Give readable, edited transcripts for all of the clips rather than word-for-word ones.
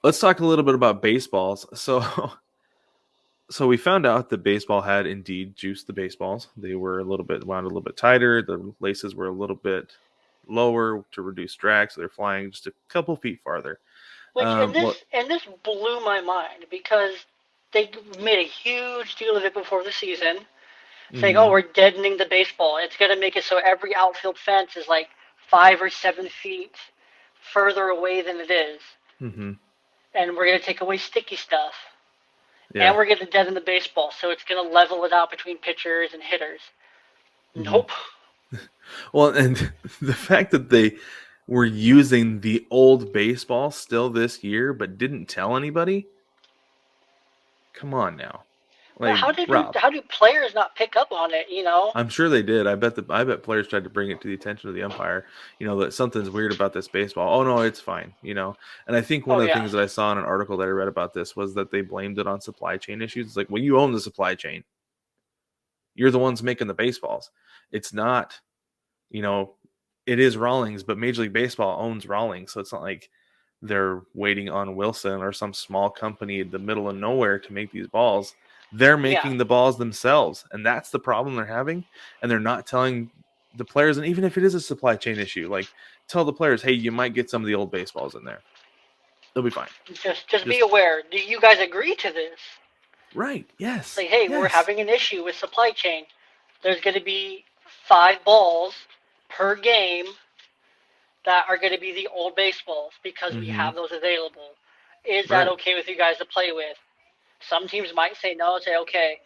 let's talk a little bit about baseballs. So we found out that baseball had indeed juiced the baseballs. They were wound a little bit tighter. The laces were a little bit lower to reduce drag, so they're flying just a couple feet farther. Which and Well, this blew my mind because they made a huge deal of it before the season, saying, "Oh, mm-hmm, we're deadening the baseball. It's going to make it so every outfield fence is like 5 or 7 feet further away than it is, mm-hmm, and we're going to take away sticky stuff, and yeah, we're going to deaden the baseball, so it's going to level it out between pitchers and hitters." mm-hmm. Nope. Well, and the fact that they were using the old baseball still this year, but didn't tell anybody. Come on now, Well, like Rob. how do players not pick up on it? You know? I'm sure they did. I bet players tried to bring it to the attention of the umpire, that something's weird about this baseball. Oh no, it's fine. And I think one Oh of the yeah, things that I saw in an article that I read about this was that they blamed it on supply chain issues. It's like, well, you own the supply chain. You're the ones making the baseballs. It's not, you know, it is Rawlings, but Major League Baseball owns Rawlings, so it's not like they're waiting on Wilson or some small company in the middle of nowhere to make these balls. They're yeah. making the balls themselves, and that's the problem they're having. And they're not telling the players, and even if it is a supply chain issue, like tell the players, hey, you might get some of the old baseballs in there. They'll be fine. Just be Just aware. Do you guys agree to this? right. Yes. Say, hey, we're Yes. having an issue with supply chain. There's going to be 5 balls per game that are going to be the old baseballs because we Mm-hmm. have those available. Is that Right. okay with you guys to play with? Some teams might say no and say, okay,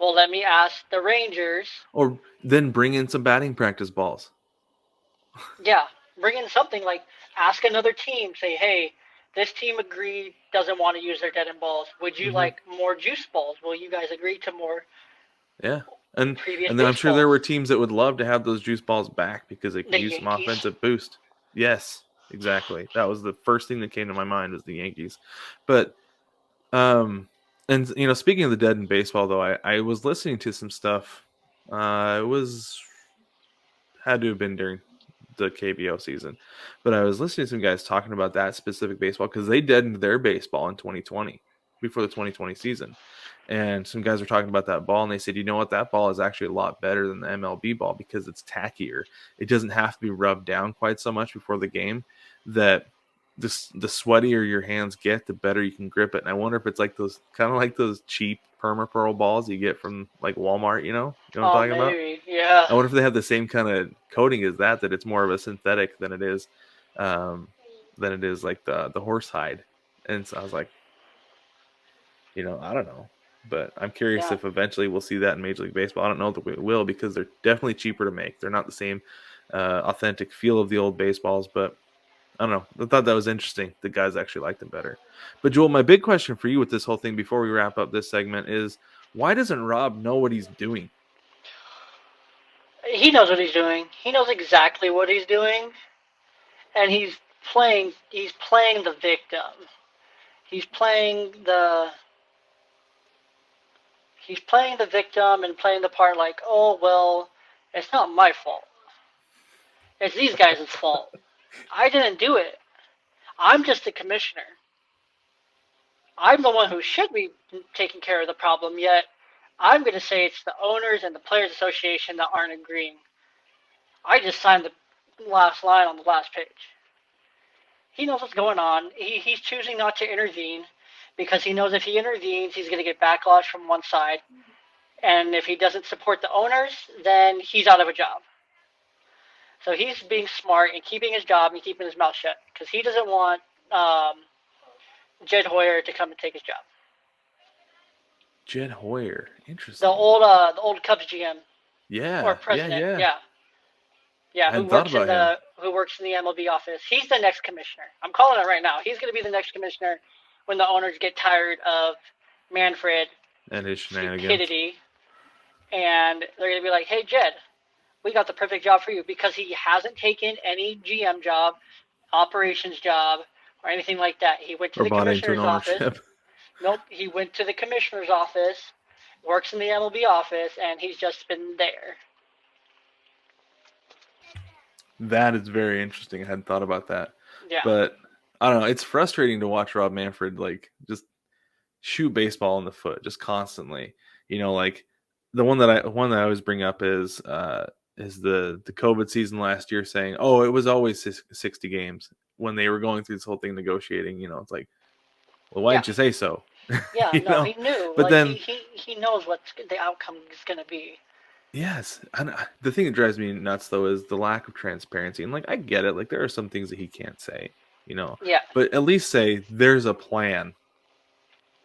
well, let me ask the Rangers. Or then bring in some batting practice balls. Yeah, bring in something like ask another team, say, hey, this team agreed, doesn't want to use their dead end balls. Would you Mm-hmm. like more juice balls? Will you guys agree to more Yeah. And previous and then I'm sure there baseballs? were teams that would love to have those juice balls back because they could The use some Yankees. offensive boost. Yes, exactly. That was the first thing that came to my mind was the Yankees. But and speaking of the dead in baseball though, I was listening to some stuff. It was had to have been during the KBO season. But I was listening to some guys talking about that specific baseball because they deadened their baseball in 2020 before the 2020 season. And some guys were talking about that ball, and they said, you know what, that ball is actually a lot better than the MLB ball because it's tackier. It doesn't have to be rubbed down quite so much before the game. That the sweatier your hands get, the better you can grip it. And I wonder if it's like those kind of like those cheap perma-pearl balls you get from like Walmart. You know what I'm Oh, talking about? maybe. Yeah. I wonder if they have the same kind of coating as that it's more of a synthetic um, than it is like the horse hide. And so I was like, I don't know, but I'm curious Yeah. if eventually we'll see that in Major League Baseball. I don't know that we will because they're definitely cheaper to make. They're not the same authentic feel of the old baseballs, but I don't know. I thought that was interesting. The guys actually liked them better. But Joel, my big question for you with this whole thing before we wrap up this segment is why doesn't Rob know what he's doing? He knows what he's doing. He knows exactly what he's doing, and He's playing the victim. He's playing the. He's playing the victim and playing the part like, oh well, it's not my fault. It's these guys' fault. I didn't do it. I'm just the commissioner. I'm the one who should be taking care of the problem, yet I'm going to say it's the owners and the Players Association that aren't agreeing. I just signed the last line on the last page. He knows what's going on. He's choosing not to intervene because he knows if he intervenes, he's going to get backlash from one side. And if he doesn't support the owners, then he's out of a job. So he's being smart and keeping his job and keeping his mouth shut because he doesn't want Jed Hoyer to come and take his job. Jed Hoyer. Interesting. The old Cubs GM or Yeah, yeah, president, yeah. yeah, I yeah, hadn't thought about him. who works in the MLB office. He's the next commissioner. I'm calling it right now. He's going to be the next commissioner when the owners get tired of Manfred And his shenanigans. stupidity, and they're going to be like, "Hey, Jed, we got the perfect job for you," because he hasn't taken any GM job, operations job, or anything like that. He went to Or the bought into an commissioner's office. ownership. Nope, he went to the commissioner's office, works in the MLB office, and he's just been there. That is very interesting. I hadn't thought about that. Yeah. But I don't know. It's frustrating to watch Rob Manfred like just shoot baseball in the foot just constantly. Like the one that I always bring up is the COVID season last year, saying, "Oh, it was always 60 games," when they were going through this whole thing negotiating. It's like, well, why Yeah, didn't you say so? yeah. you No, know, he knew. but Like then he knows what the outcome is gonna be. yes, and the thing that drives me nuts though is the lack of transparency. And like, I get it, like there are some things that he can't say, Yeah. but at least say there's a plan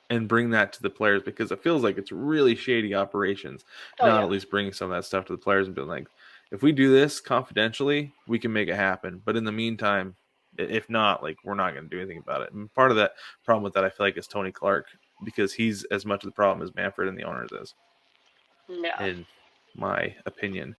and bring that to the players, because it feels like it's really shady operations. Oh Not yeah. at least bringing some of that stuff to the players and being like, if we do this confidentially, we can make it happen. But in the meantime, if not, like we're not going to do anything about it. And part of that problem with that, I feel like, is Tony Clark, because he's as much of the problem as Manfred and the owners is, Yeah. in my opinion.